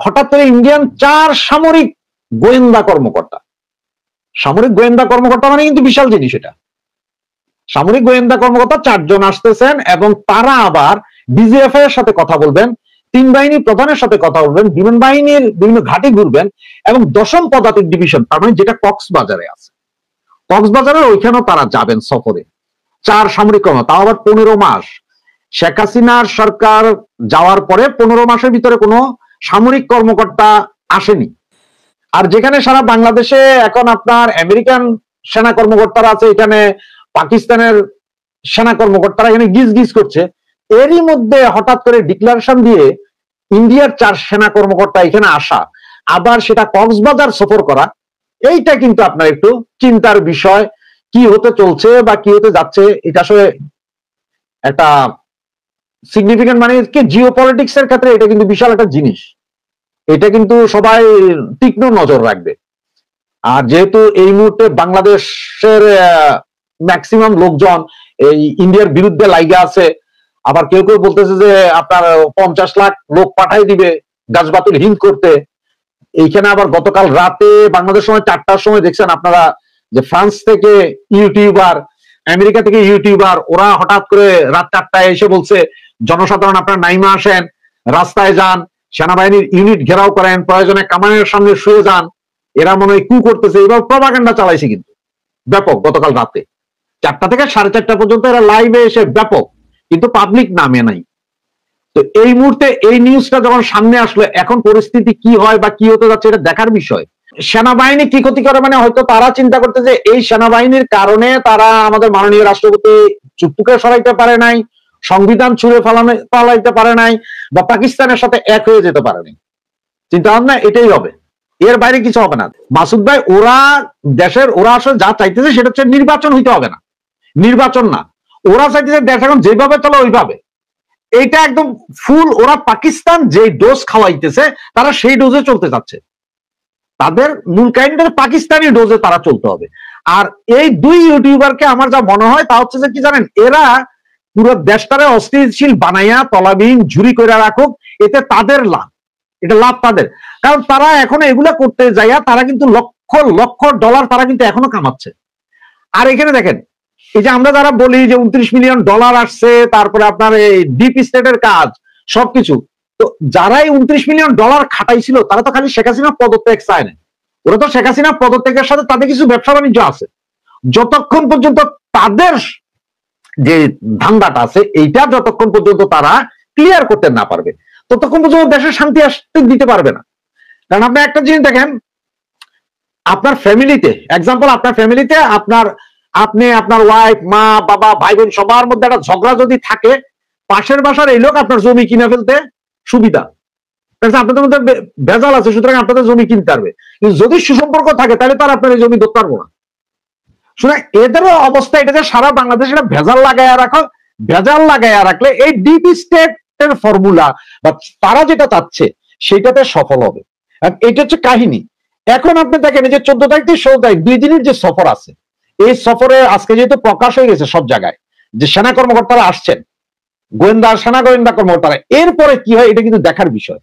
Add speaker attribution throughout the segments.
Speaker 1: হঠাৎ করে ইন্ডিয়ান 4 সামরিক গোয়েন্দা কর্মকর্তা, সামরিক গোয়েন্দা কর্মকর্তা মানে কিন্তু বিশাল জিনিস, এটা সামরিক গোয়েন্দা কর্মকর্তা 4 জন আসতেছেন এবং তারা আবার ডিজিএফ এর সাথে কথা বলবেন, 3 বাহিনী প্রধানের সাথে কথা বলবেন, বিমান বাহিনীর বিভিন্ন ঘাঁটি ঘুরবেন এবং 10ম পদাতিক ডিভিশন, তার মানে যেটা কক্সবাজারে আছে, কক্সবাজারের ওইখানেও তারা যাবেন সফরে। 4 সামরিক কর্মকর্তা, তাও আবার 15 মাস। শেখ হাসিনার সরকার যাওয়ার পরে 15 মাসের ভিতরে কোনো সামরিক কর্মকর্তা আসেনি। আর যেখানে সারা বাংলাদেশে এখন আপনার আমেরিকান সেনা কর্মকর্তারা আছে, এখানে পাকিস্তানের সেনা কর্মকর্তারা এখানে গিজ গিজ করছে, এরই মধ্যে হঠাৎ করে ডিক্লারেশন দিয়ে ইন্ডিয়ার 4 সেনা কর্মকর্তা এখানে আসা, আবার সেটা কক্সবাজার সফর করা, এইটা কিন্তু আপনার একটু চিন্তার বিষয়। কি হতে চলছে বা কি হতে যাচ্ছে, এটা আসলে একটা সিগনিফিকেন্ট, মানে কি জিওপলিটিক্স এর ক্ষেত্রে এটা কিন্তু বিশাল একটা জিনিস, এটা কিন্তু সবাই তীক্ষ্ণ নজর রাখবে। আর যেহেতু এই মুহূর্তে বাংলাদেশের ম্যাক্সিমাম লোকজন এই ইন্ডিয়ার বিরুদ্ধে লাইগা আছে, আবার কেউ কেউ বলতেছে যে আপনার 50 লাখ লোক পাঠাই দিবে গাছবাতুল হিন্দ করতে। এইখানে আবার গতকাল রাতে বাংলাদেশ সময় 4টার সময় দেখছেন আপনারা যে ফ্রান্স থেকে ইউটিউবার, আমেরিকা থেকে ইউটিউবার, ওরা হঠাৎ করে রাত 4টায় এসে বলছে জনসাধারণ আপনারা নাইমা আসেন, রাস্তায় যান, সেনাবাহিনীর ইউনিট ঘেরাও করেন, প্রয়োজনে কামানের সামনে শুয়ে যান। এরা মনে হয় কু করতেছে, এবার প্রপাগান্ডা চালাইছে কিন্তু ব্যাপক। গতকাল রাতে 4টা থেকে 4:30 পর্যন্ত এরা লাইভে এসে ব্যাপক, কিন্তু পাবলিক নামে নাই। তো এই মুহূর্তে এই নিউজটা যখন সামনে আসলো, এখন পরিস্থিতি কি হয় বা কি হতে যাচ্ছে এটা দেখার বিষয়। সেনাবাহিনী কি ক্ষতি করে, মানে হয়তো তারা চিন্তা করতে যে এই সেনাবাহিনীর কারণে তারা আমাদের মাননীয় রাষ্ট্রপতি চুপ্পুকে সরাইতে পারে নাই, সংবিধান ছুঁড়ে পালাইতে পারে নাই, বা পাকিস্তানের সাথে এক হয়ে যেতে পারে নাই। চিন্তা ভাবনা এটাই হবে, এর বাইরে কিছু হবে না। মাসুদ ভাই, ওরা দেশের, ওরা আসলে যা চাইতেছে সেটা হচ্ছে নির্বাচন হইতে হবে না, নির্বাচন না, ওরা চাইতেছে দেশ এখন যেভাবে চলে ওইভাবে। এইটা একদম ফুল, ওরা পাকিস্তান যে ডোজ খাওয়াইতেছে তারা সেই ডোজে চলতে চাচ্ছে। তাদের মূল কাহিনীটা পাকিস্তানি ডোজে তারা চলতে হবে। আর এই 2 ইউটিউবারকে আমার যা মনে হয় তা হচ্ছে যে কি জানেন, এরা পুরো দেশটারে অস্থিতিশীল বানাইয়া তলাবিহীন ঝুরি করে রাখুক, এতে তাদের লাভ, এটা লাভ তাদের। কারণ তারা এখন এগুলা করতে যাইয়া তারা কিন্তু লক্ষ লক্ষ ডলার তারা কিন্তু এখনো কামাচ্ছে। আর এখানে দেখেন, এই যে আমরা যারা বলি যে 29 মিলিয়ন ডলার আসছে, তারপরে আপনার এই ডিপ স্টেটের কাজ সবকিছু, তো যারাই 29 মিলিয়ন ডলার খাটাইছিল তারা তো খালি শেখ হাসিনা পদত্যাগ চায় না, ওরা তো শেখ হাসিনা পদত্যাগের সাথে তাদের কিছু ব্যবসা বাণিজ্য আছে। যতক্ষণ পর্যন্ত তাদের যে ধান্দাটা আছে এইটা যতক্ষণ পর্যন্ত তারা ক্লিয়ার করতে না পারবে, ততক্ষণ পর্যন্ত দেশের শান্তি আসতে দিতে পারবে না। কারণ আপনি একটা জিনিস দেখেন, আপনার ফ্যামিলিতে, এক্সাম্পল আপনার ফ্যামিলিতে আপনি আপনার ওয়াইফ, মা, বাবা, ভাই বোন সবার মধ্যে একটা ঝগড়া যদি থাকে, পাশের বাসার এই লোক আপনার জমি কিনে ফেলতে সুবিধা, আপনাদের মধ্যে ভেজাল আছে, সুতরাং আপনাদের জমি কিনতে পারবে। কিন্তু যদি সুসম্পর্ক থাকে তাহলে তার আপনার এই জমি ধরতে পারবো না। শুনে এদেরও অবস্থা এটা যে সারা বাংলাদেশে ভেজাল লাগাইয়া রাখো, ভেজাল লাগাইয়া রাখলে এই ডিপ স্টেটের ফর্মুলা বা তারা যেটা চাচ্ছে সেটাতে সফল হবে। এটা হচ্ছে কাহিনী। এখন আপনি দেখেন যে 14 তারিখ থেকে 16 তারিখ 2 দিনের যে সফর আছে, এই সফরে আজকে যেহেতু প্রকাশ হয়ে গেছে সব জায়গায় যে সেনা কর্মকর্তারা আসছেন, সেনা গোয়েন্দা কর্মকর্তারা, এরপরে কি হয় এটা কিন্তু দেখার বিষয়।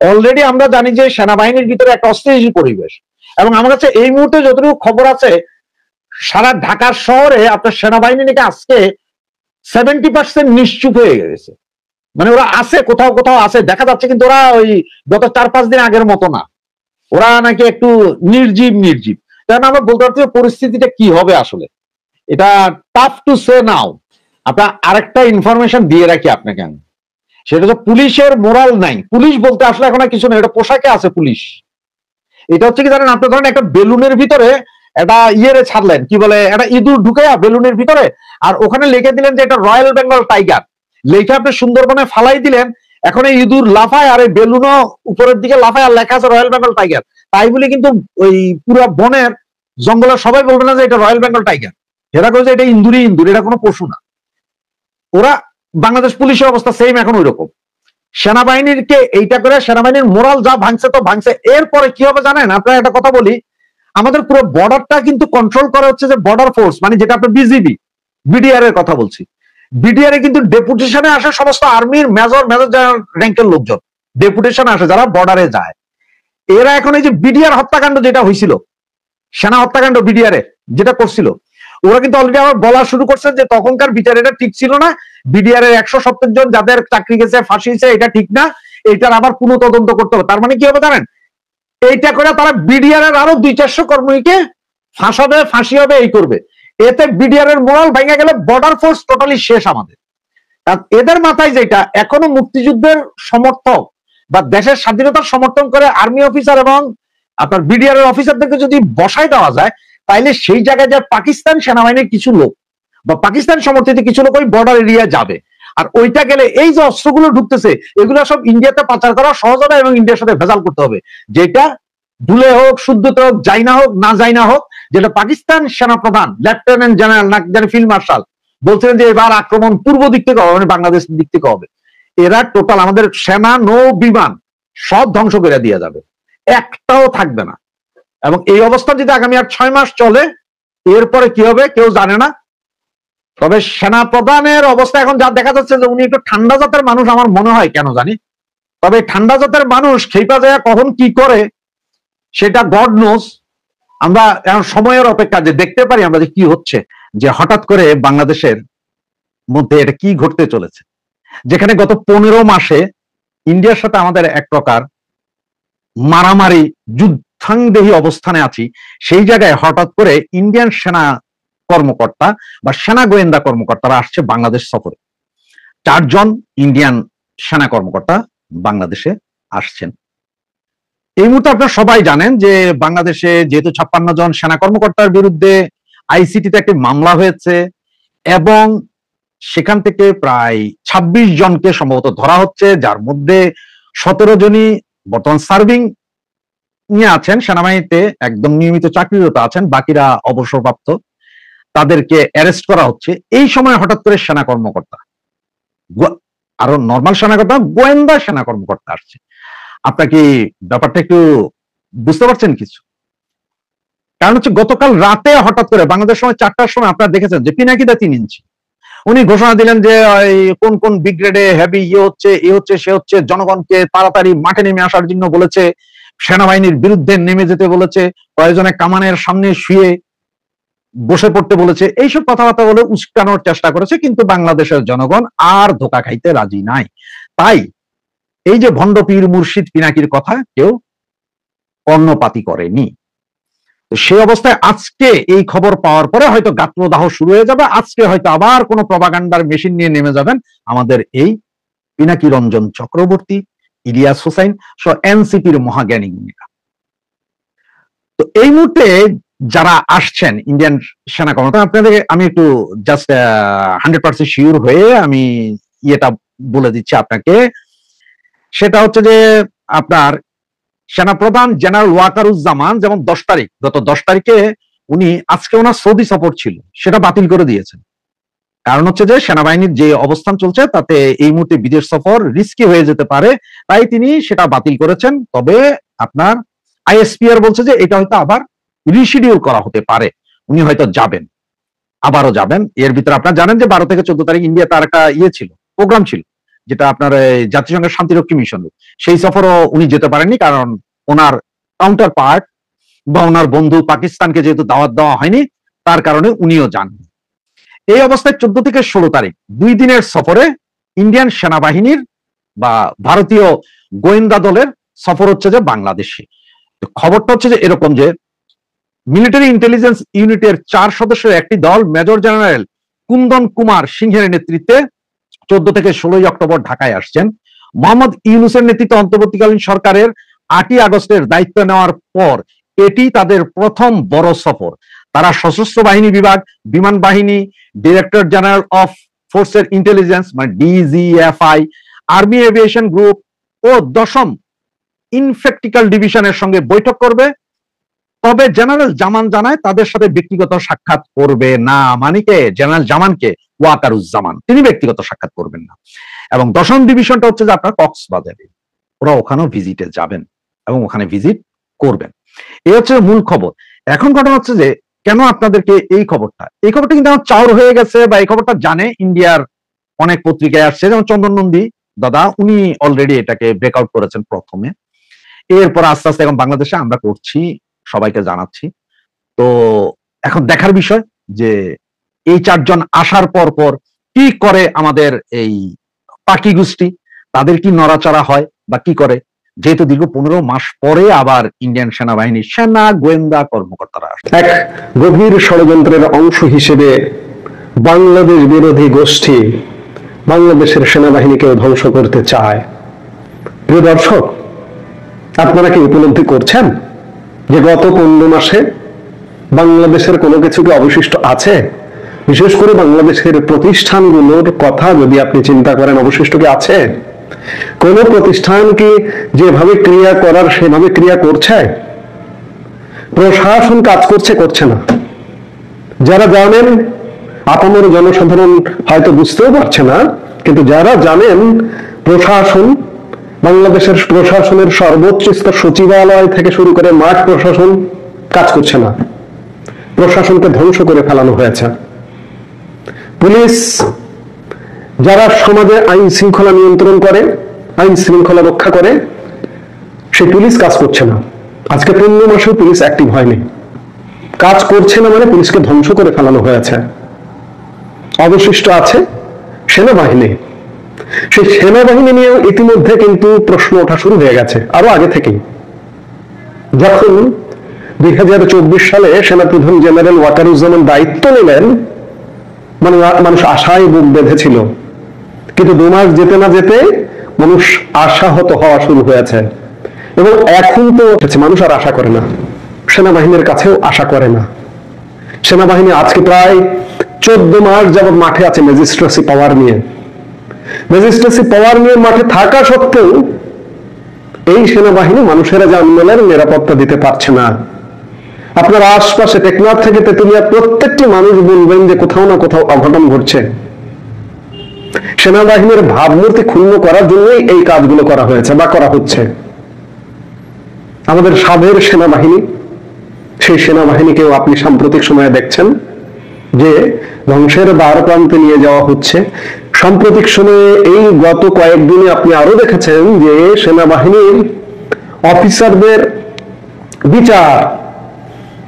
Speaker 1: অলরেডি আমরা জানি যে সেনাবাহিনীর ভিতরে একটা অস্থিতিশীল পরিবেশ, এবং আমার কাছে এই মুহূর্তে যতটুকু খবর আছে সারা ঢাকা শহরে আপনার সেনাবাহিনী নাকি আজকে 70% নিশ্চুপ হয়ে গেছে। মানে ওরা আছে, কোথাও কোথাও আছে দেখা যাচ্ছে, কিন্তু ওরা ওই গত 4-5 দিন আগের মতো না, ওরা নাকি একটু নির্জীব। কারণ আমরা বলতে পারছি পরিস্থিতিটা কি হবে আসলে, এটা টাফ টু সে নাও। আপনার আরেকটা ইনফরমেশন দিয়ে রাখি আপনাকে আমি, সেটা হচ্ছে পুলিশের মোরাল নাই। পুলিশ বলতে আসলে এখন আর কিছু নেই, এটা পোশাকে আছে পুলিশ। এটা হচ্ছে কি জানেন, আপনি ধরেন একটা বেলুনের ভিতরে একটা ইয়েরে ছাড়লেন, কি বলে, একটা ইঁদুর ঢুকে বেলুনের ভিতরে, আর ওখানে লিখে দিলেন যে এটা রয়্যাল বেঙ্গল টাইগার, লেখা আপনি সুন্দরবনে ফালাই দিলেন, এখন এই ইঁদুর লাফায় আর এই বেলুনও উপরের দিকে লাফায়, আর লেখা আছে রয়্যাল বেঙ্গল টাইগার। তাই বলে কিন্তু ওই পুরো বনের জঙ্গলের সবাই বলবে না যে এটা রয়্যাল বেঙ্গল টাইগার, এরা কই যে এটা ইঁদুর, এটা কোনো পশু না। ওরা বাংলাদেশ পুলিশের অবস্থা সেম এখন ওই রকম। সেনাবাহিনীকে এইটা করে সেনাবাহিনীর মোরাল যা ভাঙছে তো ভাঙছে। এরপরে কি হবে জানেন, আপনারা একটা কথা বলি, আমাদের পুরো বর্ডারটা কিন্তু কন্ট্রোল করা হচ্ছে যে বর্ডার ফোর্স, মানে যেটা আপনার বিজিবি, বিডিআর এর কথা বলছি। বিডিআর এ কিন্তু ডেপুটেশনে আসে সমস্ত আর্মির মেজর জেনারেল র্যাঙ্কের লোকজন, ডেপুটেশন আসে যারা বর্ডারে যায়, এরা এখন এই যে বিডিআর হত্যাকাণ্ড যেটা হয়েছিল, সেনা হত্যাকাণ্ড বিডিআর যেটা করছিল, ওরা কিন্তু অলরেডি আবার বলা শুরু করছে যে তখনকার বিচার এটা ঠিক ছিল না, বিডিআর এর 170 জন যাদের চাকরি গেছে, ফাঁসি হয়েছে, এটা ঠিক না, এটার আবার পুনঃ তদন্ত করতে হবে। তার মানে কি হবে জানেন, এইটা করে তারা বিডিআর এর আরো 200-400 কর্মীকে ফাঁসাবে, ফাঁসি হবে, এই করবে। এতে বিডিআর এর মোরাল ভেঙে গেলে বর্ডার ফোর্স টোটালি শেষ আমাদের। এদের মাথায় যেটা এখনো মুক্তিযুদ্ধের সমর্থক বা দেশের স্বাধীনতার সমর্থন করে আর্মি অফিসার এবং আপনার বিডিআর এর অফিসারদেরকে যদি বসাই দেওয়া যায়, তাইলে সেই জায়গায় যে পাকিস্তান সেনাবাহিনীর কিছু লোক বা পাকিস্তান সমর্থিত কিছু লোক ওই বর্ডার এরিয়া যাবে, আর ওইটা গেলে এই যে অস্ত্রগুলো ঢুকতেছে এগুলো সব ইন্ডিয়াতে পাচার করা সহজ হবে এবং ইন্ডিয়ার সাথে ভেজাল করতে হবে, যেটা ভুলে হোক, শুদ্ধতে হোক, যাই না হোক, না যাই না হোক, যেটা পাকিস্তান সেনাপ্রধান লেফটেন্যান্ট জেনারেল না জানি ফিল্ড মার্শাল বলছিলেন যে এবার আক্রমণ পূর্ব দিক থেকে হবে, মানে বাংলাদেশ দিক থেকে হবে। এরা টোটাল আমাদের সেনা, নৌ, বিমান সব ধ্বংস করে দিয়ে যাবে, একটাও থাকবে না। এবং এই অবস্থা যদি আগামী আর 6 মাস চলে, এরপরে কি হবে কেউ জানে না। তবে সেনা প্রধানের অবস্থা এখন যা দেখা যাচ্ছে যে উনি একটু ঠান্ডা জাতের মানুষ আমার মনে হয়, কেন জানি। তবে ঠান্ডা জাতের মানুষ খেপা যায় কখন কি করে সেটা গড নোস। আমরা এখন সময়ের অপেক্ষা যে দেখতে পারি আমরা যে কি হচ্ছে, যে হঠাৎ করে বাংলাদেশের মধ্যে এটা কি ঘটতে চলেছে, যেখানে গত 15 মাসে ইন্ডিয়ার সাথে আমাদের এক প্রকার মারামারি যুদ্ধাংদেহী অবস্থানে আছি, সেই জায়গায় হঠাৎ করে ইন্ডিয়ান সেনা কর্মকর্তা বা সেনা গোয়েন্দা কর্মকর্তারা আসছে বাংলাদেশ সফরে। 4 জন ইন্ডিয়ান সেনা কর্মকর্তা বাংলাদেশে আসছেন। এই মুহূর্তে আপনারা সবাই জানেন যে বাংলাদেশে যেহেতু 56 জন সেনা কর্মকর্তার বিরুদ্ধে আইসিটিতে একটি মামলা হয়েছে এবং সেখান থেকে প্রায় 26 জনকে সম্ভবত ধরা হচ্ছে, যার মধ্যে 17 জনই বর্তমান সার্ভিং নিয়ে আছেন সেনাবাহিনীতে, একদম নিয়মিত চাকরিরত আছেন, বাকিরা অবসরপ্রাপ্ত, তাদেরকে অ্যারেস্ট করা হচ্ছে। এই সময় হঠাৎ করে সেনা কর্মকর্তা, আরো নর্মাল সেনা কর্মকর্তা, গোয়েন্দা সেনা কর্মকর্তা আসছে। আপনার কি ব্যাপারটা একটু বুঝতে পারছেন কিছু? কারণ হচ্ছে গতকাল রাতে হঠাৎ করে বাংলাদেশ সময় 4টার সময় আপনারা দেখেছেন যে পিনাকিদা 3 ইঞ্চি উনি ঘোষণা দিলেন যে কোন কোন ব্রিগেডে হেভি ইয়ে হচ্ছে, এ হচ্ছে, সে হচ্ছে, জনগণকে তাড়াতাড়ি মাঠে নেমে আসার জন্য বলেছে, সেনাবাহিনীর বিরুদ্ধে নেমে যেতে বলেছে, কয়েকজনে কামানের সামনে শুয়ে বসে পড়তে বলেছে, এইসব কথাবার্তা বলে উস্কানোর চেষ্টা করেছে। কিন্তু বাংলাদেশের জনগণ আর ধোকা খাইতে রাজি নাই। তাই এই যে ভণ্ড পীর মুর্শিদ পিনাকির কথা কেউ কর্ণপাতি করেনি। সেই অবস্থায় আজকে এই খবর পাওয়ার পরে হয়তো গাত্রদাহ শুরু হয়ে যাবে, আজকে হয়তো আবার কোনো প্রপাগান্ডার মেশিন নিয়ে নেমে যাবেন আমাদের এই পিনাকি রঞ্জন চক্রবর্তী, ইলিয়াস হোসাইন সহ এনসিপির মহাজ্ঞানী গুণীরা। তো এই মুহূর্তে যারা আসছেন ইন্ডিয়ান সেনা কর্মকর্তা, আপনাদের আমি একটু জাস্ট 100% শিওর হয়ে আমি ইয়েটা বলে দিচ্ছি আপনাকে। সেটা হচ্ছে যে আপনার সেনাপ্রধান জেনারেল ওয়াকারুজ্জামান যেমন 10 তারিখ, গত 10 তারিখে উনি, আজকে ওনার সৌদি সফর ছিল, সেটা বাতিল করে দিয়েছেন। কারণ হচ্ছে যে সেনাবাহিনীর যে অবস্থান চলছে তাতে এই মুহূর্তে বিদেশ সফর রিস্কি হয়ে যেতে পারে, তাই তিনি সেটা বাতিল করেছেন। তবে আপনার আইএসপিআর বলছে যে এটা হয়তো আবার রিশিডিউল করা হতে পারে, উনি হয়তো যাবেন, আবারও যাবেন। এর ভিতরে আপনারা জানেন যে 12 থেকে 14 তারিখ ইন্ডিয়াতে আর একটা ইয়ে ছিল, প্রোগ্রাম ছিল, যেটা আপনার জাতিসংঘের শান্তিরক্ষী মিশন, সেই সফরও উনি যেতে পারেননি, কারণ ওনার কাউন্টার পার্ট বা ওনার বন্ধু পাকিস্তানকে যেহেতু দাওয়াত দেওয়া হয়নি, তার কারণে উনিও যাননি। এই অবস্থায় 14 থেকে 16 তারিখ 2 দিনের সফরে ইন্ডিয়ান সেনাবাহিনীর বা ভারতীয় গোয়েন্দা দলের সফর হচ্ছে যে বাংলাদেশে। খবরটা হচ্ছে যে এরকম যে মিলিটারি ইন্টেলিজেন্স ইউনিটের 4 সদস্যের একটি দল মেজর জেনারেল কুন্দন কুমার সিংহের নেতৃত্বে 14 থেকে 16 অক্টোবর ঢাকায় আসছেন। মোহাম্মদ ইউনূসের নেতৃত্বে অন্তর্বর্তীকালীন সরকারের 8ই আগস্টের দায়িত্ব নেওয়ার পর এটি তাদের প্রথম বড় সফর। তারা সশস্ত্র বাহিনী বিভাগ, বিমান বাহিনী, ডিরেক্টর জেনারেল অফ ফোর্সের ইন্টেলিজেন্স মানে ডিজিএফআই, আর্মি এভিয়েশন গ্রুপ ও 10ম ইনফেক্টিক্যাল ডিভিশনের সঙ্গে বৈঠক করবে। তবে জেনারেল জামান জানায় তাদের সাথে ব্যক্তিগত সাক্ষাৎ করবে না। মানিকে জেনারেল জামানকে ওয়াকারুজ্জামান, তিনি ব্যক্তিগত সাক্ষাৎ করবেন না। এবং 10ম ডিভিশনটা হচ্ছে যে আপনার কক্সবাজারে, ওরা ওখানেও ভিজিটে যাবেন এবং ওখানে ভিজিট করবেন। এই হচ্ছে মূল খবর। এখন ঘটনা হচ্ছে যে কেন আপনাদেরকে এই খবরটা কিন্তু আমার চাউর হয়ে গেছে, বা এই খবরটা জানে ইন্ডিয়ার অনেক পত্রিকায় আসছে, যেমন চন্দন নন্দী দাদা উনি অলরেডি এটাকে ব্রেকআউট করেছেন প্রথমে, এরপর আস্তে আস্তে এখন বাংলাদেশে আমরা করছি, সবাইকে জানাচ্ছি। তো এখন দেখার বিষয় যে এই 4 জন আসার পর পর কি করে আমাদের এই পাকি গোষ্ঠী, তাদের কি নড়াচড়া হয় বা কি করে, যেহেতু দীর্ঘ 15 মাস পরে আবার ইন্ডিয়ান সেনাবাহিনীর সেনা গোয়েন্দা কর্মকর্তারা আসে।
Speaker 2: এক গভীর ষড়যন্ত্রের অংশ হিসেবে বাংলাদেশ বিরোধী গোষ্ঠী বাংলাদেশের সেনাবাহিনীকে ধ্বংস করতে চায়। প্রিয় দর্শক, আপনারা কি উপলব্ধি করছেন যে গত 15 মাসে বাংলাদেশের কোনো কিছু কি অবশিষ্ট আছে? বিশেষ করে বাংলাদেশের প্রতিষ্ঠানগুলোর কথা যদি আপনি চিন্তা করেন, অবশিষ্ট কি আছে? কোন প্রতিষ্ঠান কি যেভাবে ক্রিয়া করার সেভাবে ক্রিয়া করছে? প্রশাসন কাজ করছে, করছে না। যারা জানেন, আপামর জনসাধারণ হয়তো বুঝতেও পারছে না, কিন্তু যারা জানেন প্রশাসন, বাংলাদেশের প্রশাসনের সর্বোচ্চ স্তর সচিবালয় থেকে শুরু করে মাঠ প্রশাসন কাজ করছে না। প্রশাসনকে ধ্বংস করে ফেলানো হয়েছে। পুলিশ, যারা সমাজে আইন শৃঙ্খলা নিয়ন্ত্রণ করে, আইন শৃঙ্খলা রক্ষা করে, সেই পুলিশ কাজ করছে না। আজকে 15 মাসেও পুলিশ অ্যাক্টিভ হয়নি। কাজ করছে না মানে পুলিশকে ধ্বংস করে ফেলানো হয়েছে। অবশিষ্ট আছে সেনাবাহিনী। সেই সেনাবাহিনী নিয়েও ইতিমধ্যে কিন্তু প্রশ্ন ওঠা শুরু হয়ে গেছে, আরো আগে থেকেই। যখন 2024 সালে সেনাপ্রধান জেনারেল ওয়াকারুজ্জামান দায়িত্ব নিলেন, মানে মানুষ আশায় বুক বেঁধেছিল, কিন্তু 2 মাস যেতে না যেতে মানুষ আশাহত হওয়া শুরু হয়েছে। এবং এখন তো মানুষ আর আশা করে না, সেনাবাহিনীর কাছেও আশা করে না। সেনাবাহিনী আজকে প্রায় 14 মাস যাবত মাঠে আছে ম্যাজিস্ট্রেসি পাওয়ার নিয়ে। ম্যাজিস্ট্রেসি পাওয়ার নিয়ে মাঠে থাকা সত্ত্বেও এই সেনাবাহিনী মানুষেরা জানমালের নিরাপত্তা দিতে পারছে না। আপনার আশপাশে টেকনাফ থেকে তেতুলিয়া প্রত্যেকটি মানুষ বলবেন যে কোথাও না কোথাও অঘটন ঘটছে। সেনাবাহিনীর ভাবমূর্তি ক্ষুণ্ণ করার জন্যই এই কাজগুলো করা হয়েছে বা করা হচ্ছে। আমাদের সাবের সেনাবাহিনী, সেই সেনাবাহিনীকেও আপনি সাম্প্রতিক সময়ে দেখছেন যে ধ্বংসের দ্বার প্রান্তে নিয়ে যাওয়া হচ্ছে। সাম্প্রতিক সময়ে এই গত কয়েকদিনে আপনি আরো দেখেছেন যে সেনাবাহিনীর অফিসারদের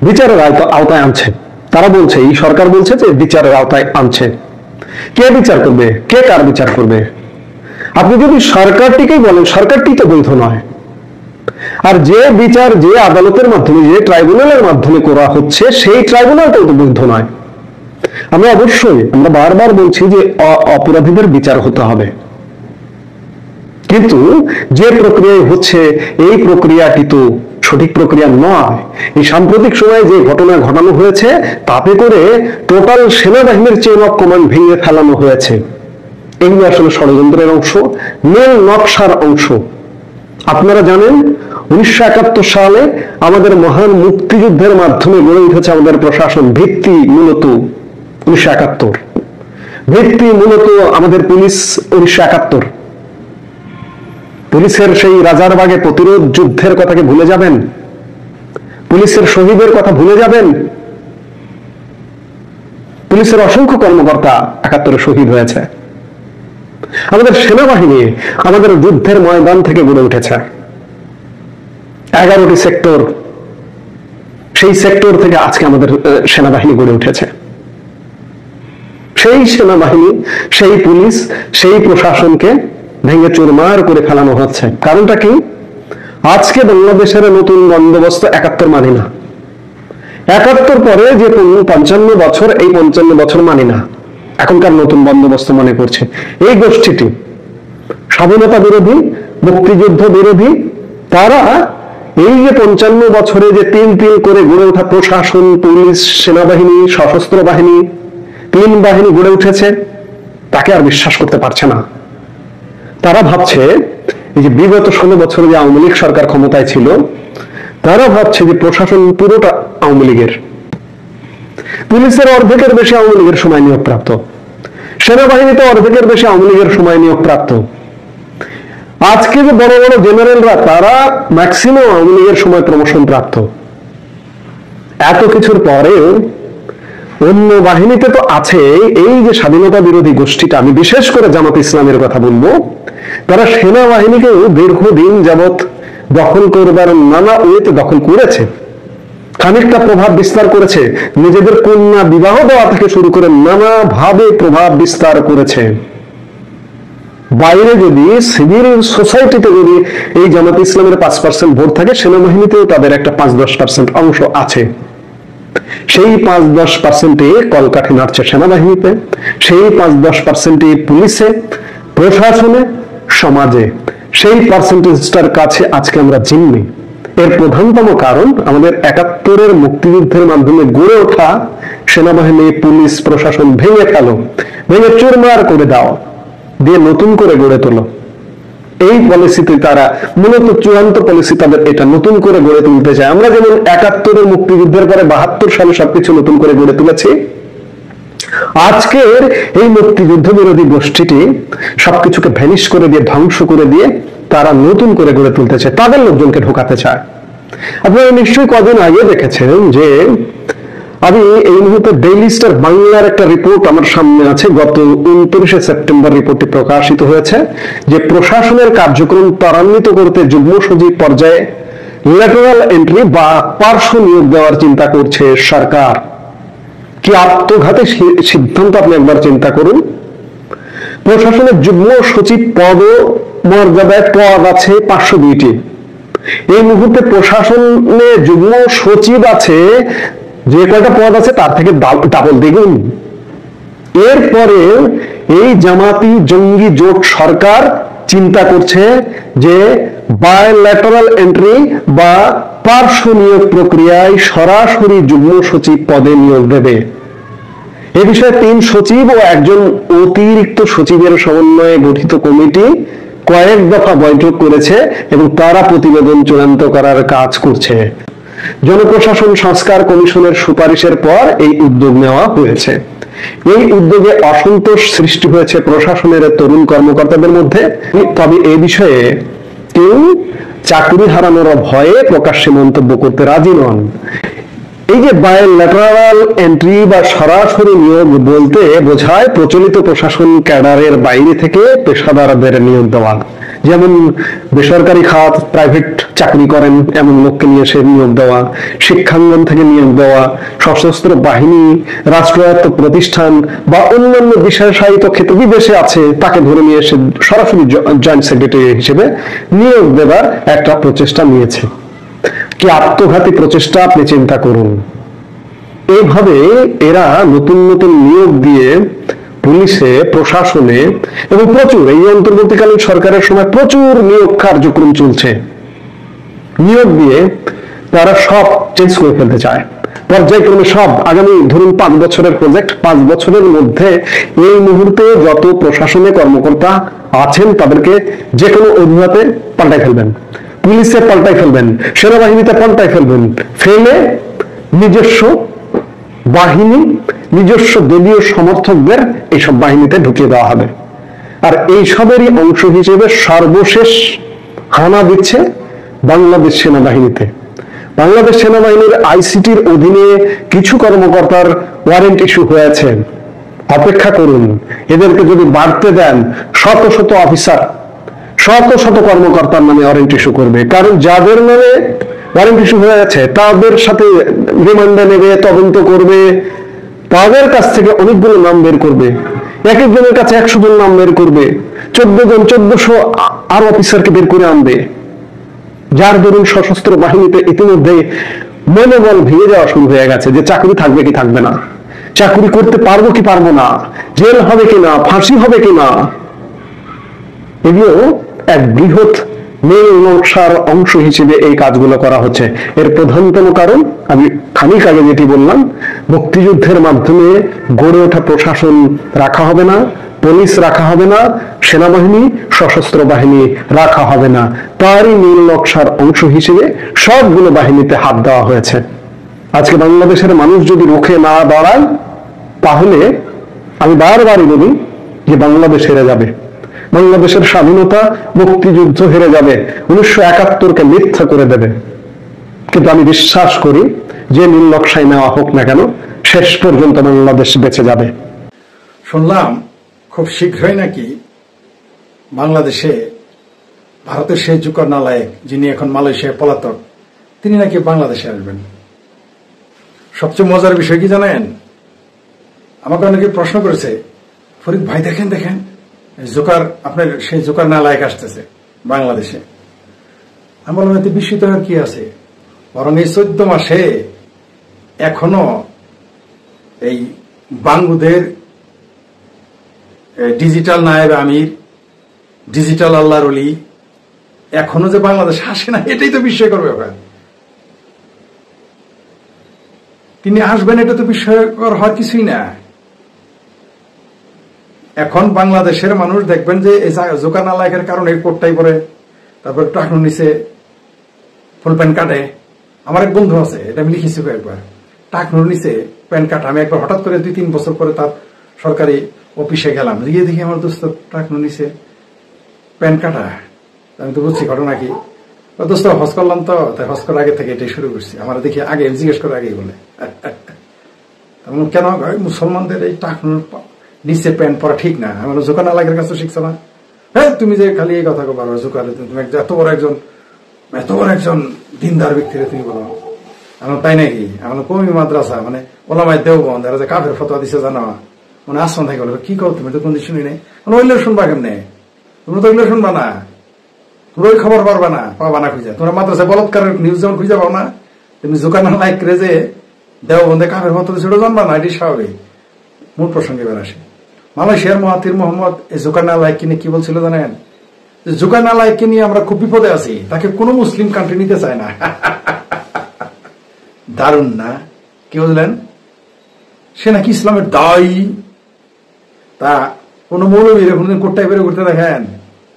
Speaker 2: বিচারের আওতায় আনছে। তারা বলছে, এই সরকার বলছে যে বিচারের আওতায় আনছে। কে বিচার করবে? কে কার বিচার করবে? আপনি যদি সরকারটিকেই বলেন, সরকারটি তো বৈধ নয়। আর যে বিচার যে আদালতের মাধ্যমে, যে ট্রাইব্যুনালের মাধ্যমে করা হচ্ছে, সেই ট্রাইব্যুনালটাও তো বৈধ নয়। আমরা বারবার বলছি যে অপরাধীদের বিচার হতে হবে, কিন্তু যে প্রক্রিয়ায় হচ্ছে এই প্রক্রিয়াটি তো সঠিক প্রক্রিয়া নয়। এই সাম্প্রতিক সময়ে যে ঘটনা ঘটানো হয়েছে, তাতে করে টোটাল সেনাবাহিনীর চেইন অফ কমান্ড ভেঙে ফেলানো হয়েছে। এগুলো আসলে ষড়যন্ত্রের অংশ, নীল নকশার অংশ। আপনারা জানেন 1971 সালে আমাদের মহান মুক্তিযুদ্ধের মাধ্যমে গড়ে উঠেছে আমাদের প্রশাসন। ভিত্তি মূলত 1971, ভিত্তি মূলত আমাদের পুলিশ 1971। পুলিশের সেই রাজারবাগে প্রতিরোধ যুদ্ধের কথাকে ভুলে যাবেন? পুলিশের শহীদের কথা ভুলে যাবেন? পুলিশের অসংখ্য কর্মকর্তা 71-এ শহীদ হয়েছে। আমাদের সেনাবাহিনী আমাদের যুদ্ধের ময়দান থেকে গড়ে উঠেছে। 11টি সেক্টর, সেই সেক্টর থেকে আজকে আমাদের সেনাবাহিনী গড়ে উঠেছে। সেই সেনাবাহিনী, সেই পুলিশ, সেই প্রশাসনকে ভেঙে চুরমার করে ফেলানো হচ্ছে। কারণটা কি? আজকে বাংলাদেশের নতুন বন্দোবস্ত 71 মানি না। 71 পরে যে 55 বছর, এই 55 বছর মানি না। এখনকার নতুন বন্দোবস্ত মনে করছে। এই গোষ্ঠীটি স্বাধীনতা বিরোধী, মুক্তিযুদ্ধ বিরোধী, তারা এই যে 55 বছরে যে তিল তিল করে গড়ে ওঠা প্রশাসন, পুলিশ, সেনাবাহিনী, সশস্ত্র বাহিনী, 3 বাহিনী গড়ে উঠেছে, তাকে আর বিশ্বাস করতে পারছে না। তারা ভাবছে এই যে বিগত 16 বছর যে আওয়ামী লীগ সরকার ক্ষমতায় ছিল, তারা ভাবছে যে প্রশাসন পুরোটা আওয়ামী লীগের। পুলিশের অর্ধেকের বেশি আওয়ামী লীগের সময় নিয়োগপ্রাপ্ত, সেনাবাহিনীতে অর্ধেকের বেশি আওয়ামী লীগের সময় নিয়োগপ্রাপ্ত। আজকে যে বড় বড় জেনারেলরা, তারা ম্যাক্সিমাম আওয়ামী লীগের সময় প্রমোশন প্রাপ্ত। এত কিছুর পরেও অন্য বাহিনীতে তো আছে এই যে স্বাধীনতা বিরোধী গোষ্ঠীটা। আমি বিশেষ করে জামাত ইসলামের কথা বলবো। তারা সেনাবাহিনীকেও দীর্ঘদিন যাবৎ দখল করবার নানা ওয়েতে দখল করেছে, খানিকটা প্রভাব বিস্তার করেছে, নিজেদের কন্যা বিবাহ দেওয়া থেকে শুরু করে নানাভাবে প্রভাব বিস্তার করেছে। বাইরে যদি সিভিল সোসাইটিতে যদি এই জামাত ইসলামের 5% ভোট থাকে, সেনাবাহিনীতেও তাদের একটা 5-10% অংশ আছে। সেই 5-10% কলকাঠি নাড়ছে সেনাবাহিনীতে, সেই 5-10% পুলিশে, প্রশাসনে, সমাজে। সেই পার্সেন্টেজটার কাছে আজকে আমরা জিম্মি। এর প্রধানতম কারণ আমাদের 71-এর মুক্তিযুদ্ধের মাধ্যমে গড়ে ওঠা সেনাবাহিনী, পুলিশ, প্রশাসন ভেঙে ফেলো, ভেঙে চুরমার করে দাও, দিয়ে নতুন করে গড়ে তোলো। এই পলিসিতে তারা মূলত চূড়ান্ত পলিসি তাদের এটা, নতুন করে গড়ে তুলতে চায়। আমরা যেমন 71-এর মুক্তিযুদ্ধের পরে 72 সালে সবকিছু নতুন করে গড়ে তুলেছি, আজকের এই মুক্তিযুদ্ধ বিরোধী গোষ্ঠীটি সবকিছুকে ভ্যানিশ করে দিয়ে, ধ্বংস করে দিয়ে তারা নতুন করে গড়ে তুলতে চায়, তাদের লোকজনকে ঢোকাতে চায়। আপনারা নিশ্চয়ই কদিন আগে দেখেছেন যে আমি এই মুহূর্তে ডেইলি স্টার বাংলার একটা রিপোর্ট আমার সামনে আছে, গত 29শে সেপ্টেম্বর রিপোর্টটি প্রকাশিত হয়েছে, যে প্রশাসনের কার্যক্রম ত্বরান্বিত করতে যুগ্ম সচিব পর্যায়ে ল্যাটারাল এন্ট্রি বা পার্শ্ব নিয়োগ দেওয়ার চিন্তা করছে সরকার। কি আত্মঘাতী সিদ্ধান্ত, আপনি একবার চিন্তা করুন। প্রশাসনের যুগ্ম সচিব পদ মর্যাদায় পদ আছে 502টি। এই মুহূর্তে প্রশাসনে যুগ্ম সচিব আছে, যে কয়টা পদ আছে তার থেকে ডাবল দ্বিগুণ। এরপরে এই জামাতি জঙ্গি জোট সরকার চিন্তা করছে যে বায়োল্যাটারাল এন্ট্রি বা পার্শ্ব নিয়োগ প্রক্রিয়ায় সরাসরি যুগ্ম সচিব পদে নিয়োগ দেবে। এ বিষয়ে 3 সচিব ও একজন অতিরিক্ত সচিবের সমন্বয়ে গঠিত কমিটি কয়েক দফা বৈঠক করেছে এবং তারা প্রতিবেদন চূড়ান্ত করার কাজ করছে। জনপ্রশাসন সংস্কার কমিশনের সুপারিশের পর এই উদ্যোগ নেওয়া হয়েছে। এই উদ্যোগে অসন্তোষ সৃষ্টি হয়েছে প্রশাসনের তরুণ কর্মকর্তাদের মধ্যে। তবে এই বিষয়ে কেউ চাকরি হারানোর ভয়ে প্রকাশ্যে মন্তব্য করতে রাজি নন। এই যে বায়োল্যাটারাল এন্ট্রি বা সরাসরি নিয়োগ বলতে বোঝায় প্রচলিত প্রশাসন ক্যাডারের বাইরে থেকে পেশাদারদের নিয়োগ দেওয়া, যেমন বেসরকারি খাত, প্রাইভেট চাকরি করেন এমন লোককে নিয়ে এসে নিয়োগ দেওয়া, শিক্ষাঙ্গন থেকে নিয়োগ দেওয়া, সশস্ত্র বাহিনী, রাষ্ট্রায়ত্ত প্রতিষ্ঠান বা অন্যান্য বিশেষায়িত ক্ষেত্রে বিদেশে আছে তাকে ধরে নিয়ে এসে সরাসরি জয়েন্ট সেক্রেটারি হিসেবে নিয়োগ দেওয়ার একটা প্রচেষ্টা নিয়েছে। কি আত্মঘাতী প্রচেষ্টা, আপনি চিন্তা করুন। এইভাবে এরা নতুন নতুন নিয়োগ দিয়ে পুলিশে, প্রশাসনে এবং প্রচুর, এই অন্তর্বর্তীকালীন সরকারের সময় প্রচুর নিয়োগ কার্যক্রম চলছে। নিয়োগ দিয়ে তারা সব চেঞ্জ করে ফেলতে চায় পর্যায়ক্রমে সব। আগামী ধরুন 5 বছরের প্রজেক্ট, 5 বছরের মধ্যে এই মুহূর্তে যত প্রশাসনে কর্মকর্তা আছেন তাদেরকে যে কোনো অজুহাতে পাল্টাই ফেলবেন, পুলিশে পাল্টাই ফেলবেন, সেনাবাহিনীতে পাল্টাই ফেলবেন, ফেলে নিজস্ব বাহিনী, নিজস্ব দলীয় সমর্থকদের এইসব বাহিনীতে ঢুকিয়ে দেওয়া হবে। আর এইসবেরই অংশ হিসেবে সর্বশেষ হানা দিচ্ছে বাংলাদেশ সেনাবাহিনীতে। বাংলাদেশ সেনাবাহিনীর আইসিটির অধীনে কিছু কর্মকর্তার ওয়ারেন্ট ইস্যু হয়েছে। অপেক্ষা করুন, এদেরকে যদি বাড়তে দেন শত শত অফিসার, শত শত কর্মকর্তার নামে ওয়ারেন্ট ইস্যু করবে। কারণ যাদের নামে ওয়ারেন্ট ইস্যু হয়ে গেছে তাদের সাথে রিমান্ডে নেবে, তদন্ত করবে, তাদের কাছ থেকে অনেকগুলো নাম বের করবে, এক একজনের কাছে 100 জন নাম বের করবে, 14 জন 1400 আর অফিসারকে বের করে আনবে। যার দরুন সশস্ত্র বাহিনীতে ইতিমধ্যে মনোবল ভেঙে যাওয়া শুরু হয়ে গেছে যে চাকরি থাকবে কি থাকবে না, চাকরি করতে পারবো কি পারবো না, জেল হবে কিনা, ফাঁসি হবে কিনা। এগুলো এক বৃহৎ নীল নকশার অংশ হিসেবে এই কাজগুলো করা হচ্ছে। এর প্রধানতম কারণ আমি খানিক আগে যেটি বললাম, মুক্তিযুদ্ধের মাধ্যমে গড়ে ওঠা প্রশাসন রাখা হবে না, পুলিশ রাখা হবে না, সেনাবাহিনী, সশস্ত্র বাহিনী রাখা হবে না। তারই নীল নকশার অংশ হিসেবে সবগুলো বাহিনীতে হাত দেওয়া হয়েছে। আজকে বাংলাদেশের মানুষ যদি রুখে না দাঁড়ায় তাহলে আমি বারবারই বলি যে বাংলাদেশ হেরে যাবে, বাংলাদেশের স্বাধীনতা, মুক্তিযুদ্ধ হেরে যাবে, 1971কে মিথ্যা করে দেবে। কিন্তু আমি বিশ্বাস করি যে নীল নকশায় নেওয়া হোক না কেন, শেষ পর্যন্ত বাংলাদেশ বেঁচে যাবে।
Speaker 3: শুনলাম খুব শীঘ্রই নাকি বাংলাদেশে ভারতের সেই জুকার নালায়েক যিনি এখন মালয়েশিয়ায় পলাতক, তিনি নাকি বাংলাদেশে আসবেন। সবচেয়ে মজার বিষয় কি জানেন, আমাকে অনেকে প্রশ্ন করেছে, ফরিদ ভাই দেখেন দেখেন জোকার, আপনার সেই জোকার নালায়েক আসতেছে বাংলাদেশে। আমি বললাম এতে বিস্মিত হওয়ার কি আছে, বরং এই 14 মাসে এখনো এই বাঙ্গুদের ডিজিটাল নায়েব আমির, ডিজিটাল আল্লাহর ওলি এখনো যে বাংলাদেশ আসে না, এটাই তো বিস্ময়কর ব্যাপার। তিনি আসবেন এটা তো বিস্ময়কর হওয়ার কিছুই না। এখন বাংলাদেশের মানুষ দেখবেন যে এই জোকার নালায়েকের কারণে কোটটাই পরে, তারপর টাকনু নিচে ফুল প্যান্ট কাটে। আমার এক বন্ধু আছে, এটা আমি লিখেছি একবার, টাকনুর নিচে প্যান্ট কাটা। আমি একবার হঠাৎ করে 2-3 বছর পরে তার সরকারি অফিসে গেলাম, গিয়ে দেখি আমার দোস্ত টাকনুর নিচে প্যান্ট কাটা। আমি তো বুঝছি ঘটনা কি, দোস্ত হজ করলাম তো, তাই হজ করার আগে থেকে এটাই শুরু করছি। আমার দেখি আগে জিজ্ঞেস করে আগেই বলে কেন মুসলমানদের এই টাকনুর নিচে প্যান্ট পরা ঠিক না। আমার জোকার নালায়েকের কাছে শিখছো না? হ্যাঁ, তুমি যে খালি এই কথা বলো জোকার, তুমি এত বড় একজন দিনদার ব্যক্তিরে তুমি বলো। আমার তাই নাকি? আমার কমি মাদ্রাসা মানে ওলামায়ে দেওবন্দ এরা যে কাফের ফতোয়া দিছে জানো, মানে আসন থেকে বলে কি কও তুমি, তো কোন শুনি নেই। ওইগুলো শুনবা কেমনে? তোমরা তো ওইগুলো শুনবা না, তোমরা ওই খবর পাবা না খুঁজে। তোমরা মাদ্রাসায় বলৎকারের নিউজ যেমন খুঁজে পাও না, তুমি জোকার নালায়েক রে যে দেওবন্দে কাফের ফতোয়া দিছে ওটা জানবা না, এটি স্বাভাবিক। মূল প্রসঙ্গে এবার আসে। মালয়েশিয়ার মহাতির মোহাম্মদ এই জোকার নালায়েককে নিয়ে কি বলছিল জানেন? জোকার নালায়েককে নিয়ে আমরা খুব বিপদে আছি, তাকে কোনো মুসলিম কান্ট্রি নিতে চায় না। দারুণ না? কি বললেন? সে নাকি ইসলামের দায়ী। তা কোন মৌলবী কোনদিন কোটটাই বেড়ে ঘুরতে দেখেন?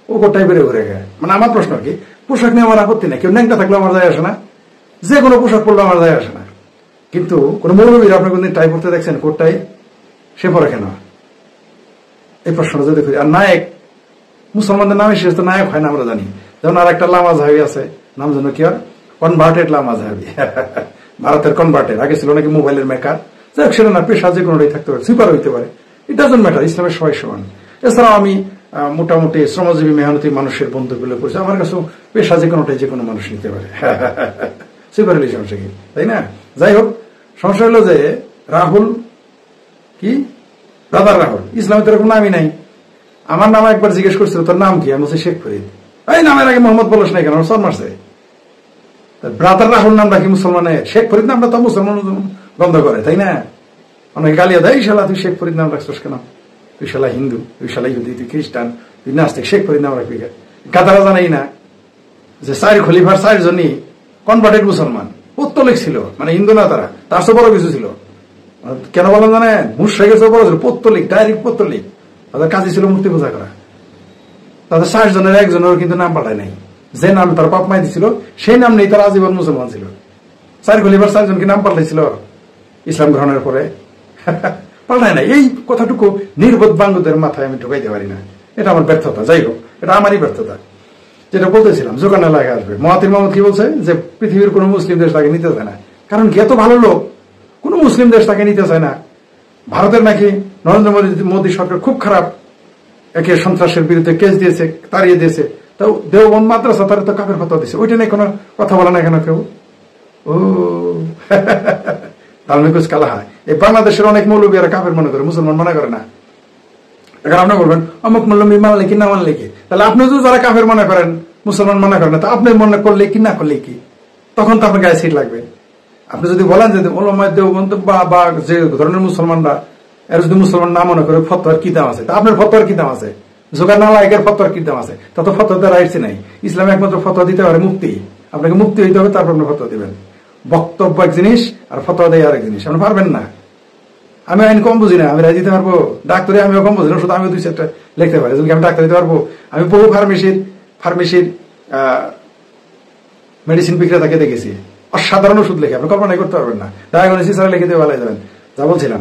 Speaker 3: ও কোটটাই বেড়ে ঘুরে গেছে। মানে আমার প্রশ্ন কি, পোশাক নিয়ে আমার আপত্তি নেই, কেউ ন্যাংটা থাকলে আমার যায় আসে না, যে কোনো পোশাক পরলে আমার যায় আসে না। কিন্তু কোন মৌলবীর আপনি কোনদিন টাই পড়তে দেখছেন? কোটটাই সে পরে কেন? এই প্রশ্নটা যদি করি। আর নায়ক, মুসলমানদের নামে শেষ তো নায়ক হয় না আমরা জানি। যেমন আর একটা লামা জাহাবি আছে, নাম যেন কি হয়, কনভার্টেড লামা জাহাবি। ভারতের কনভার্টেড, আগে ছিল নাকি মোবাইলের মেকার। যাই সেটা না, পেশা যে কোনোটাই থাকতে পারে, সুইপার হইতে পারে, ইট ডাজন্ট ম্যাটার, ইসলামের সবাই সমান। এছাড়াও আমি মোটামুটি শ্রমজীবী মেহনতি মানুষের বন্ধুগুলো করছি, আমার কাছে পেশা যে কোনোটাই যে কোনো মানুষ নিতে পারে। সুইপার হলে সমস্যা কি, তাই না? যাই হোক, সমস্যা হলো যে রাহুল কি ব্রাদার রাহুল, ইসলামে তো এরকম নামই নাই। আমার নাম একবার জিজ্ঞেস করছিল তোর নাম কি, আমি বলছি শেখ ফরিদ। এই নামের আগে মোহাম্মদ বলস নাই কেন, আমার সর মারছে। ব্রাদার রাহুল নামটা কি মুসলমানের? শেখ ফরিদ নামটা তো মুসলমান বন্ধ করে, তাই না? অনেকে গালিয়া দেয়, শালা তুই শেখ ফরিদ নাম রাখছিস কেন, তুই শালা হিন্দু, তুই শালা ইহুদি, তুই খ্রিস্টান, তুই নাস্তিক, শেখ ফরিদ নাম রাখবি। গাদারা জানাই না যে 4 খলিফার 4 জনই কনভার্টেড মুসলমান, পত্তলিক ছিল, মানে হিন্দু না, তারা তার চেয়ে বড় কিছু ছিল। কেন বলেন জানেন? মুশরিকের চেয়ে বড় ছিল, পত্তলিক, ডাইরেক্ট পত্তলিক। তাদের কাজই ছিল মূর্তি পূজা করা। তাদের 4 জনের একজনেরও কিন্তু নাম পাল্টায় নাই। যে নাম তার বাপ মাই দিছিল সেই নাম নেই, তার আজীবন মুসলমান ছিল। 4 খলিফার 4 জনকে নাম পাল্টাইছিল ইসলাম গ্রহণের পরে, পাল্টায় নাই। এই কথাটুকু নির্বোধ বাঙ্গুদের মাথায় আমি ঢুকাইতে পারি না, এটা আমার ব্যর্থতা। যাই হোক, এটা আমারই ব্যর্থতা। যেটা বলতেছিলাম, জোকার নালায়েক আসবে। মহাতির মোহাম্মদ কি বলছে যে পৃথিবীর কোন মুসলিম দেশ তাকে নিতে চায় না। কারণ কি? এত ভালো লোক, কোন মুসলিম দেশ তাকে নিতে চায় না। ভারতের নাকি নরেন্দ্র মোদী সরকার খুব খারাপ, একে সন্ত্রাসের বিরুদ্ধে কেস দিয়েছে, তাড়িয়ে দিয়েছে। তাও দেওবন্দ মাদ্রাসা তারা তো কাফের ফতোয়া দিয়েছে, ওইটা নিয়ে কোনো কথা বলে না কেন কেউ? ও দালমিকুস কালা হয়। এই বাংলাদেশের অনেক মৌলবী আর কাফের মনে করে, মুসলমান মনে করে না। এখন আপনি বলবেন অমুক মৌলবী মানলে কি না মানলে কি, তাহলে আপনি যদি যারা কাফের মনে করেন, মুসলমান মনে করেন না, তা আপনি মনে করলে কি না করলে কি, তখন তো আপনার গায়ে সিট লাগবে। আপনি যদি বলেন যে ওলামায়ে দেওবন্দ বা যে ধরনের মুসলমানরা, এর যদি মুসলমান না মনে করে ফতোয়ার কি দাম আছে, তা আপনার ফতোয়ার কি দাম আছে? জোকার নালায়েকের ফতোয়ার কি দাম আছে? তা তো ফতোয়াতে রাইটস নাই। ইসলামে একমাত্র ফতোয়া দিতে পারে মুফতি। আপনাকে মুফতি হইতে হবে, তারপর আপনি ফতোয়া দিবেন। বক্তব্য এক জিনিস আর ফতোয়া দেয় আরেক জিনিস, আপনি পারবেন না। আমি আইন কম বুঝি না, আমি রায় দিতে পারবো? ডাক্তারি আমিও কম বুঝি না, শুধু আমিও 2-4টা লিখতে পারি, আমি ডাক্তার দিতে পারবো? আমি বহু ফার্মেসির মেডিসিন বিক্রেতাকে দেখেছি, অসাধারণ ওষুধ লেখে, আপনি কল্পনা করতে পারবেন না। ডায়াগনোসিস আর লিখে দিয়ে ভালো যাবেন। যা বলছিলাম,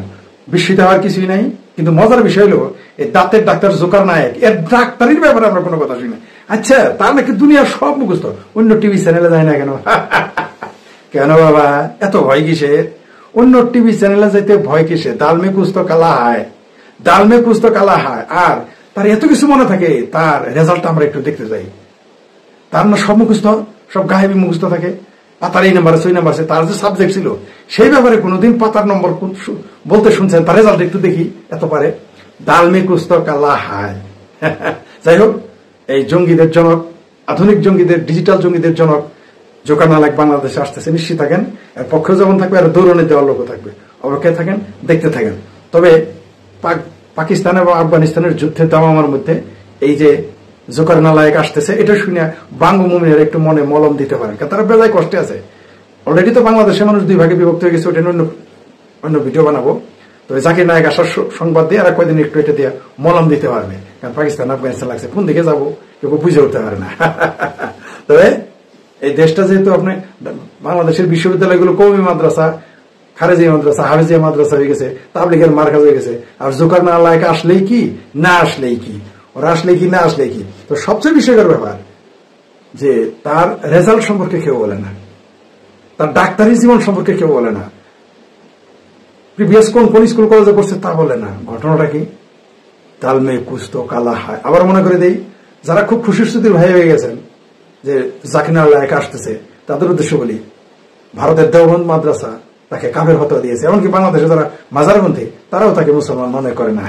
Speaker 3: বিস্মিত হওয়ার কিছুই নাই। কিন্তু মজার বিষয় হলো এই দাঁতের ডাক্তার জোকার নায়েক, এর ডাক্তারির ব্যাপারে আমরা কোনো কথা শুনি। আচ্ছা, তার নাকি দুনিয়ার সব মুখস্থ, অন্য টিভি চ্যানেলে যায় না কেন? কেন বাবা, এত ভয় কিসের? অন্য টিভি চ্যানেলে যাইতে ভয় কিসে? দালমে কুছ তো কালা হয়, দালমে কুছ তো কালা হয়। আর তার এত কিছু মনে থাকে, তার রেজাল্ট আমরা একটু দেখতে চাই। তার না সব মুখস্থ, সব গায়েবী মুখস্থ থাকে, আর তার এই নাম্বার আছে ওই নাম্বার আছে, তার যে সাবজেক্ট ছিল সেই ব্যাপারে কোনোদিন পাতার নম্বর বলতে শুনছেন? তার রেজাল্ট একটু দেখি, এত পারে। দাল মে কুছ তো কালা হায়। যাই হোক, এই জঙ্গিদের জনক, আধুনিক জঙ্গিদের, ডিজিটাল জঙ্গিদের জনক জোকার নালাক বাংলাদেশে আসতেছে, নিশ্চিত থাকেন। এর পক্ষেও যেমন থাকবে আর দৌড়নে দেওয়ার লোকও থাকবে। অপেক্ষায় থাকেন, দেখতে থাকেন। তবে পাকিস্তান এবং আফগানিস্তানের যুদ্ধের দামামার মধ্যে এই যে জোকার নালায়ক আসতেছে, এটা শুনে বাঙ্গমুমিনের একটু মনে মলম দিতে পারেন, কারণ তারা বেজায় কষ্টে আছে। অলরেডি তো বাংলাদেশের মানুষ দুই ভাগে বিভক্ত হয়ে গেছে, ওটা অন্য ভিডিও বানাবো। তো জাকির নায়ক আসার সংবাদ দিয়ে আর কয়েকদিন একটু এটা দিয়ে মলম দিতে পারবে, কারণ পাকিস্তান আফগানিস্তান লাগছে, কোন দিকে যাবো কেউ বুঝে উঠতে পারে না। তবে এই দেশটা যেহেতু আপনি বাংলাদেশের বিশ্ববিদ্যালয়গুলো কওমি মাদ্রাসা, খারেজি মাদ্রাসা, হাফেজিয়া মাদ্রাসা হয়ে গেছে, তাবলিগের মার্কাজ হয়ে গেছে। আর জোকার নালায়ক আসলেই কি না আসলেই কি, ওরা আসলেই কি না আসলেই কি। তো সবচেয়ে বিষয়ের ব্যাপার যে তার রেজাল্ট সম্পর্কে কেউ বলে না, তার ডাক্তারি জীবন সম্পর্কে কেউ বলে না, প্রিভিয়াস কোন স্কুল কলেজে পড়ছে তা বলে না। ঘটনাটা কি? দাল মে কুছ তো কালা হায়। আবার মনে করে দেই, যারা খুব খুশির ভাই হয়ে গেছেন যে জাকির নালায়ক আসতেছে, তাদের উদ্দেশ্য বলি, ভারতের দেওবন্দ মাদ্রাসা তাকে কাফের হত্যা দিয়েছে, এমনকি বাংলাদেশে যারা মাজারবন্দী তারাও তাকে মুসলমান মনে করে না।